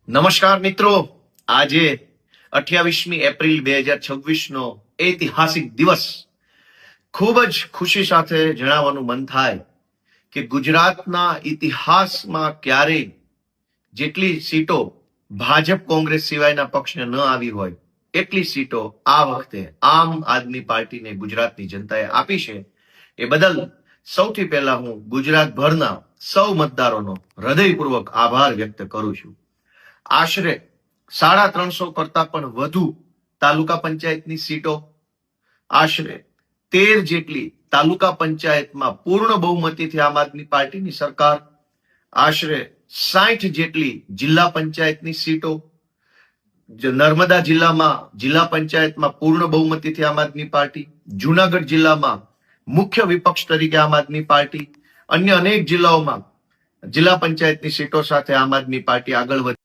નમસ્કાર મિત્રો, આજે 28મી એપ્રિલ 2026 નો ઐતિહાસિક દિવસ ખૂબ જ ખુશી સાથે જણાવવાનું મન થાય કે ગુજરાતના ઇતિહાસમાં ક્યારેય જેટલી સીટો ભાજપ કોંગ્રેસ સિવાયના પક્ષને ન આવી હોય એટલી સીટો આ વખતે આમ આદમી પાર્ટીને ગુજરાતની જનતાએ આપી છે. એ બદલ સૌથી પહેલા હું ગુજરાતભરના સૌ મતદારોનો હૃદયપૂર્વક આભાર વ્યક્ત કરું છું. આશરે 350 કરતા પણ વધુ તાલુકા પંચાયતની સીટો, આશરે 13 જેટલી તાલુકા પંચાયતમાં પૂર્ણ બહુમતીથી આમ આદમી પાર્ટીની સરકાર, આશરે 60 જેટલી જિલ્લા પંચાયતની સીટો, નર્મદા જિલ્લામાં જિલ્લા પંચાયતમાં પૂર્ણ બહુમતીથી આમ આદમી પાર્ટી, જુનાગઢ જિલ્લામાં મુખ્ય વિપક્ષ તરીકે આમ આદમી પાર્ટી, અન્ય અનેક જિલ્લાઓમાં જિલ્લા પંચાયતની સીટો સાથે આમ આદમી પાર્ટી આગળ વધી